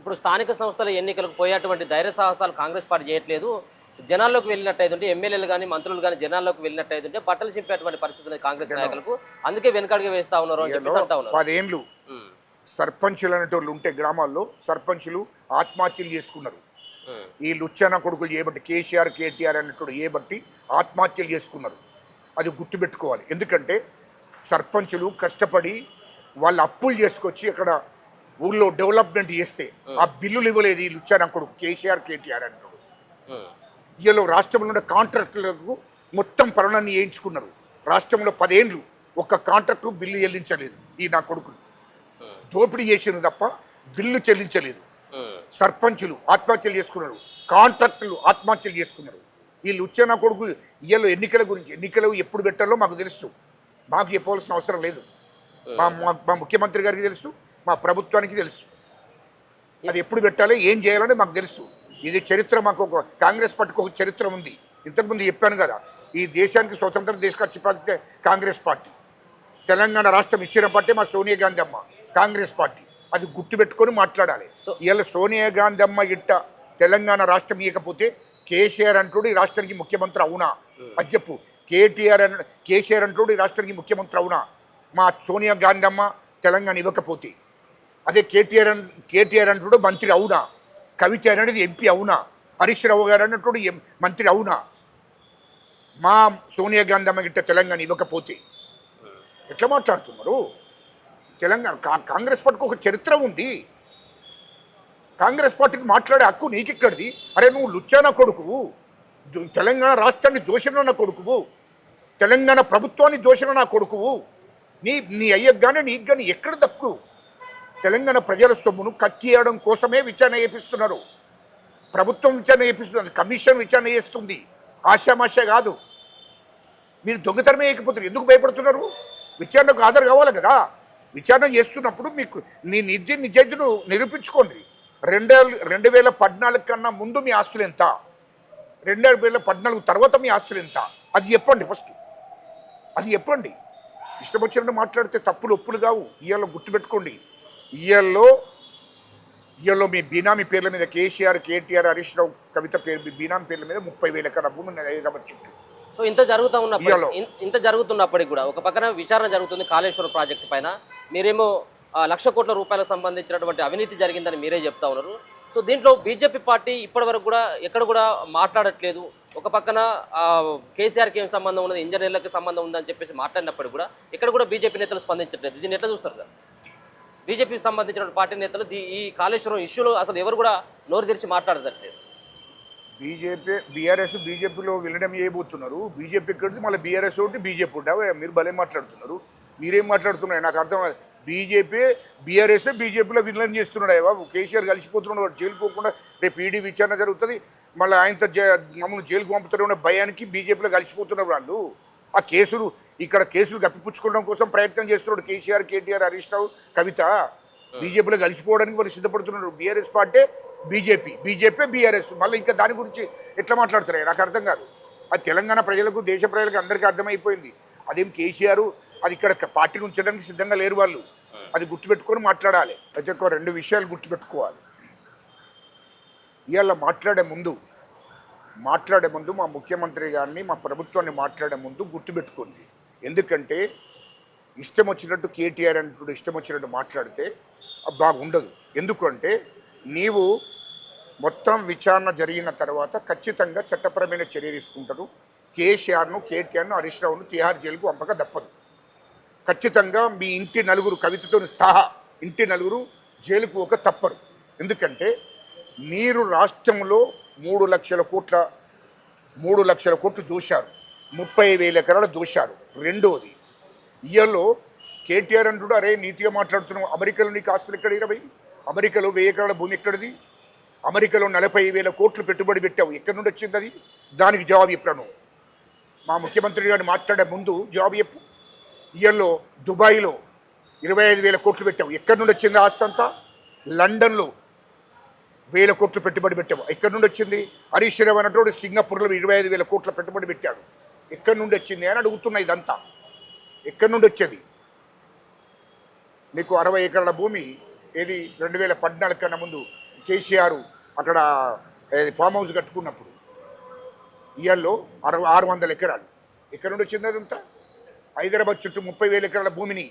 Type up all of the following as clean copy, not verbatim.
ఇప్పుడు స్థానిక సంస్థల ఎన్నికలకు పోయేటువంటి ధైర్య సాహసాలు కాంగ్రెస్ పార్టీ చేయట్లేదు. జనాల్లోకి వెళ్ళినట్టయితుంటే ఎమ్మెల్యేలు గాని, మంత్రులు గాని జనాల్లోకి వెళ్ళినట్టయితుంటే బట్టలు చింపేటువంటి పరిస్థితి ఉంది కాంగ్రెస్ నాయకులకు. అందుకే వెనకడుగు వేస్తా ఉన్నారు అని చెప్పేసి అంటా ఉన్నారు. 10 ఏండ్లు హ్మ్. సర్పంచులు అనేటోళ్ళు ఉంటే గ్రామాల్లో సర్పంచులు ఆత్మహత్యలు చేసుకున్నారు. హ్మ్. ఈ లుచ్చాన కొడుకులు చేయబట్టి కేసీఆర్ కేటీఆర్ అనేటోడు చేయబట్టి ఆత్మహత్యలు చేసుకున్నారు. అది గుర్తుపెట్టుకోవాలి. ఎందుకంటే సర్పంచులు కష్టపడి వాళ్ళు అప్పులు చేసుకొచ్చి అక్కడ ఊళ్ళో డెవలప్మెంట్ చేస్తే ఆ బిల్లులు ఇవ్వలేదు ఈ లుచ్చాన కొడుకు కేసీఆర్ కేటీఆర్ అనేటోడు. హ్మ్. వీళ్ళు రాష్ట్రంలో ఉన్న కాంట్రాక్టులకు మొత్తం పనులన్నీ వేయించుకున్నారు. రాష్ట్రంలో 10 ఏండ్లు ఒక్క కాంట్రాక్టు బిల్లు చెల్లించలేదు ఈ నా కొడుకులు. దోపిడీ చేసిన తప్ప బిల్లు చెల్లించలేదు. సర్పంచులు ఆత్మహత్యలు చేసుకున్నారు, కాంట్రాక్టులు ఆత్మహత్యలు చేసుకున్నారు. వీళ్ళు వచ్చే కొడుకులు వీళ్ళు ఎన్నికల గురించి ఎన్నికలు ఎప్పుడు పెట్టాలో మాకు తెలుసు. మాకు చెప్పవలసిన అవసరం లేదు. మా ముఖ్యమంత్రి గారికి తెలుసు, మా ప్రభుత్వానికి తెలుసు. అది ఎప్పుడు పెట్టాలి ఏం చేయాలని మాకు తెలుసు. ఇది చరిత్ర, మాకు ఒక కాంగ్రెస్ పార్టీకి ఒక చరిత్ర ఉంది. ఇంతకుముందు చెప్పాను కదా, ఈ దేశానికి స్వతంత్రం తీసుకొచ్చి పార్టీ కాంగ్రెస్ పార్టీ. తెలంగాణ రాష్ట్రం ఇచ్చిన పార్టీ మా సోనియా గాంధీ అమ్మ కాంగ్రెస్ పార్టీ. అది గుర్తుపెట్టుకొని మాట్లాడాలి. ఇవాళ సోనియా గాంధీ అమ్మ ఇట్ట తెలంగాణ రాష్ట్రం ఇవ్వకపోతే కేసీఆర్ అంటూడు ఈ రాష్ట్రానికి ముఖ్యమంత్రి అవునా అది చెప్పు. కేసీఆర్ అంటూడు ఈ రాష్ట్రానికి ముఖ్యమంత్రి అవునా మా సోనియా గాంధీ అమ్మ తెలంగాణ ఇవ్వకపోతే? అదే కేటీఆర్ అంటూడు మంత్రి అవునా? కవిత అనేది ఎంపీ అవునా? హరీష్ రావు గారు అన్నట్టు మంత్రి అవునా? మా సోనియా గాంధీ అమ్మ గిట్ట తెలంగాణ ఇవ్వకపోతే ఎట్లా మాట్లాడుతున్నారు? తెలంగాణ కాంగ్రెస్ పార్టీకి ఒక చరిత్ర ఉంది. కాంగ్రెస్ పార్టీకి మాట్లాడే హక్కు నీకెక్కడిది? అరే నువ్వు లుచ్చానా కొడుకువు, తెలంగాణ రాష్ట్రాన్ని దోషణ కొడుకువు, తెలంగాణ ప్రభుత్వాన్ని దోషణ కొడుకువు. నీ అయ్యకు కానీ నీకు కానీ ఎక్కడ దక్కు? తెలంగాణ ప్రజల సొమ్మును కక్కియడం కోసమే విచారణ చేపిస్తున్నారు. ప్రభుత్వం విచారణ చేపిస్తున్నది, కమిషన్ విచారణ చేస్తుంది. ఆశామాష కాదు. మీరు దొంగతనమే వేయకపోతున్నారు. ఎందుకు భయపడుతున్నారు? విచారణకు హాజరు కావాలి కదా. విచారణ చేస్తున్నప్పుడు మీకు నీ నిజాయితీను నిరూపించుకోండి. 2014 కన్నా ముందు మీ ఆస్తులు ఎంత, 2014 తర్వాత మీ ఆస్తులు ఎంత, అది చెప్పండి. ఫస్ట్ అది చెప్పండి. ఇష్టం వచ్చినట్టు మాట్లాడితే తప్పులు ఒప్పులు కావు. ఇవాళ గుర్తుపెట్టుకోండి. ఇవాళ మీ బీనామీ పేర్ల మీద కేసీఆర్ కేటీఆర్ హరీష్ రావు కవిత పేరు బీనామీ పేర్ల మీద 30,000 ఎకరాల భూమి ఉన్నది హైదరాబాద్ చుట్టూ. సో ఇంత జరుగుతున్నప్పటికీ కూడా ఒక పక్కన విచారణ జరుగుతుంది కాళేశ్వరం ప్రాజెక్టు పైన. మీరేమో 1,00,000 కోట్ల రూపాయలకు సంబంధించినటువంటి అవినీతి జరిగిందని మీరే చెప్తా ఉన్నారు. సో దీంట్లో బీజేపీ పార్టీ ఇప్పటి వరకు కూడా ఎక్కడ కూడా మాట్లాడట్లేదు. ఒక పక్కన కేసీఆర్కి ఏం సంబంధం ఉన్నది, ఇంజనీర్లకి సంబంధం ఉందని చెప్పేసి మాట్లాడినప్పుడు కూడా ఇక్కడ కూడా బీజేపీ నేతలు స్పందించట్లేదు. దీన్ని ఎట్లా చూస్తారు కదా? బీజేపీకి సంబంధించిన పార్టీ నేతలు ఈ కాళేశ్వరం ఇష్యూలో అసలు ఎవరు కూడా నోరు తెరిచి మాట్లాడట్లేదు. బీఆర్ఎస్ బీజేపీలో విలీనం చేయబోతున్నారు. బీజేపీ ఎక్కడిది మళ్ళీ బీఆర్ఎస్ ఒకటి బీజేపీ ఉంటా. మీరు భలే మాట్లాడుతున్నారు. మీరేం మాట్లాడుతున్నారు నాకు అర్థం కాదు. బీఆర్ఎస్ బీజేపీలో విలీనం చేస్తున్నాడు బాబు. కేసీఆర్ కలిసిపోతున్నాడు. వాడు జైలు పోకుండా రేపు ఈడీ విచారణ జరుగుతుంది. మళ్ళీ ఆయనతో మమ్మల్ని జైలుకు పంపుతారు భయానికి బీజేపీలో కలిసిపోతున్నారు వాళ్ళు. ఆ కేసులు ఇక్కడ కేసులు కప్పిపుచ్చుకోవడం కోసం ప్రయత్నం చేస్తున్నాడు కేసీఆర్ కేటీఆర్ హరీష్ రావు కవిత. బీజేపీలో కలిసిపోవడానికి వాళ్ళు సిద్ధపడుతున్నారు. బీఆర్ఎస్ పార్టీ బీజేపీ బీఆర్ఎస్ మళ్ళీ ఇంకా దాని గురించి ఎట్లా మాట్లాడుతున్నాయి నాకు అర్థం కాదు. అది తెలంగాణ ప్రజలకు దేశ ప్రజలకు అందరికీ అర్థమైపోయింది. అదేం కేసీఆర్ అది ఇక్కడ పార్టీని ఉంచడానికి సిద్ధంగా లేరు వాళ్ళు. అది గుర్తుపెట్టుకొని మాట్లాడాలి. అయితే ఒక 2 విషయాలు గుర్తుపెట్టుకోవాలి. ఇవాళ మాట్లాడే ముందు మా ముఖ్యమంత్రి గారిని మా ప్రభుత్వాన్ని మాట్లాడే ముందు గుర్తుపెట్టుకోండి. ఎందుకంటే ఇష్టం వచ్చినట్టు కేటీఆర్ అంటూ ఇష్టం వచ్చినట్టు మాట్లాడితే బాగుండదు. ఎందుకంటే నీవు మొత్తం విచారణ జరిగిన తర్వాత ఖచ్చితంగా చట్టపరమైన చర్య తీసుకుంటారు. కేసీఆర్ను కేటీఆర్ను హరీష్ రావును తిహార్ జైలుకు పంపక తప్పదు. ఖచ్చితంగా మీ ఇంటి నలుగురు కవితతో సహా ఇంటి నలుగురు జైలుకు ఒక తప్పరు. ఎందుకంటే మీరు రాష్ట్రంలో 3 లక్షల కోట్లు దోశారు, 30,000 ఎకరాలు దోశారు. రెండోది ఇయర్లో కేటీఆర్ అంటుడు అరే నీతిగా మాట్లాడుతున్నావు. అమెరికాలో నీకు ఆస్తులు ఎక్కడ 20? అమెరికాలో 1000 ఎకరాల భూమి ఎక్కడిది? అమెరికాలో 40,000 కోట్లు పెట్టుబడి పెట్టావు. ఎక్కడి నుండి వచ్చింది అది? దానికి జవాబు చెప్పాను. మా ముఖ్యమంత్రి గారిని మాట్లాడే ముందు జవాబు చెప్పు. ఇయర్లో దుబాయ్లో 25,000 కోట్లు పెట్టావు. ఎక్కడి నుండి వచ్చింది ఆస్తి అంతా? లండన్లో 1,000 కోట్లు పెట్టుబడి పెట్టావు. ఎక్కడి నుండి వచ్చింది? హరీష్ రావు అన్నటువంటి సింగపూర్లో 25,000 కోట్ల పెట్టుబడి పెట్టాడు. ఎక్కడి నుండి వచ్చింది అని అడుగుతున్నా. ఇదంతా ఎక్కడి నుండి వచ్చేది? నీకు 60 ఎకరాల భూమి ఏది 2014 కన్నా ముందు కేసీఆర్ అక్కడ ఫామ్ హౌస్ కట్టుకున్నప్పుడు ఇయర్లో 600 ఎకరాలు ఎక్కడ నుండి వచ్చింది అదంతా? హైదరాబాద్ చుట్టూ 30,000 ఎకరాల భూమిని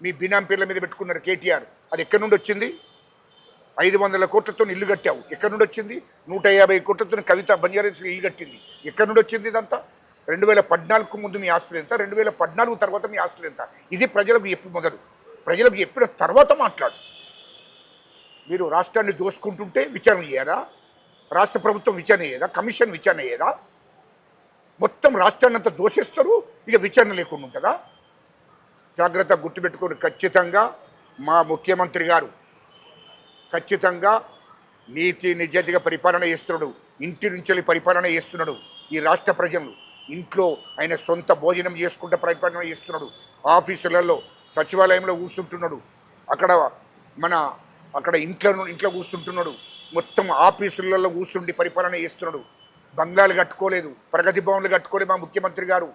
మీ బినాం పేర్ల మీద పెట్టుకున్నారు కేటీఆర్. అది ఎక్కడి నుండి వచ్చింది? 500 కోట్లతో ఇల్లు కట్టావు, ఎక్కడి నుండి వచ్చింది? 150 కోట్లతో కవిత బంజారాస్ ఇల్లు కట్టింది, ఎక్కడి నుండి వచ్చింది ఇదంతా? 2014కు ముందు మీ ఆస్తులు ఎంత, 2014 తర్వాత మీ ఆస్తులు ఎంత? ఇది ప్రజలకు చెప్పి మొదలు, ప్రజలకు చెప్పిన తర్వాత మాట్లాడు. మీరు రాష్ట్రాన్ని దోసుకుంటుంటే విచారణ చేయదా? రాష్ట్ర ప్రభుత్వం విచారణ చేయదా? కమిషన్ విచారణ చేయదా? మొత్తం రాష్ట్రాన్ని అంతా దోషిస్తారు, ఇక విచారణ లేకుండా ఉంటుందా? జాగ్రత్త గుర్తుపెట్టుకొని ఖచ్చితంగా మా ముఖ్యమంత్రి గారు ఖచ్చితంగా నీతి నిజాయితీగా పరిపాలన చేస్తున్నాడు. ఇంటి నుంచి పరిపాలన చేస్తున్నాడు. ఈ రాష్ట్ర ప్రజలు ఇంట్లో ఆయన సొంత భోజనం చేసుకుంటూ పరిపాలన చేస్తున్నాడు. ఆఫీసులలో సచివాలయంలో కూర్చుంటున్నాడు, అక్కడ ఇంట్లో కూర్చుంటున్నాడు, మొత్తం ఆఫీసులలో కూర్చుండి పరిపాలన చేస్తున్నాడు. బంగ్లాలు కట్టుకోలేదు, ప్రగతి భవన్లు కట్టుకోలేదు మా ముఖ్యమంత్రి గారు.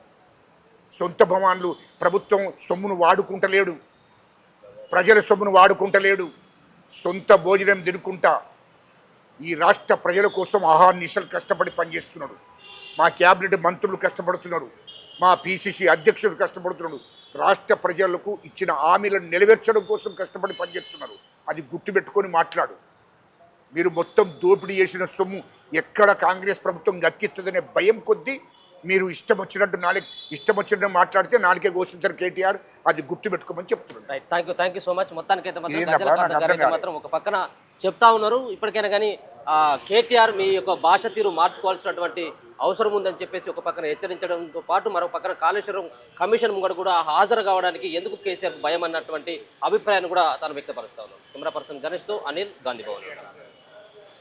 సొంత భవనాలు ప్రభుత్వం సొమ్మును వాడుకుంటలేడు, ప్రజల సొమ్మును వాడుకుంటలేడు. సొంత భోజనం తినుకుంటా ఈ రాష్ట్ర ప్రజల కోసం అహర్నిశలు కష్టపడి పనిచేస్తున్నాడు. మా క్యాబినెట్ మంత్రులు కష్టపడుతున్నారు, మా పిసిసి అధ్యక్షుడు కష్టపడుతున్నాడు. రాష్ట్ర ప్రజలకు ఇచ్చిన హామీలను నెరవేర్చడం కోసం కష్టపడి పనిచేస్తున్నారు. అది గుర్తుపెట్టుకొని మాట్లాడు. మీరు మొత్తం దోపిడీ చేసిన సొమ్ము ఎక్కడ కాంగ్రెస్ ప్రభుత్వం గక్కెత్తదనే భయం కొద్దీ మీరు ఇష్టం వచ్చినట్టు మాట్లాడితే నాలుగే ఘోషించారు కేటీఆర్. అది గుర్తుపెట్టుకోమని చెప్తున్నారు. Right, thank you so much. మొత్తానికైతే మాత్రం ఒక పక్కన చెప్తా ఉన్నారు, ఇప్పటికైనా కానీ కేటీఆర్ మీ యొక్క భాష తీరు మార్చుకోవాల్సినటువంటి అవసరం ఉందని చెప్పేసి ఒక పక్కన హెచ్చరించడంతో పాటు మరొక పక్కన కాళేశ్వరం కమిషన్ ముంగడు కూడా హాజరు కావడానికి ఎందుకు కేసీఆర్ భయం అన్నటువంటి అభిప్రాయాన్ని కూడా తాను వ్యక్తపరుస్తా ఉన్నారు. కెమెరా పర్సన్ గణేష్తో అనిల్, గాంధీ భవన్.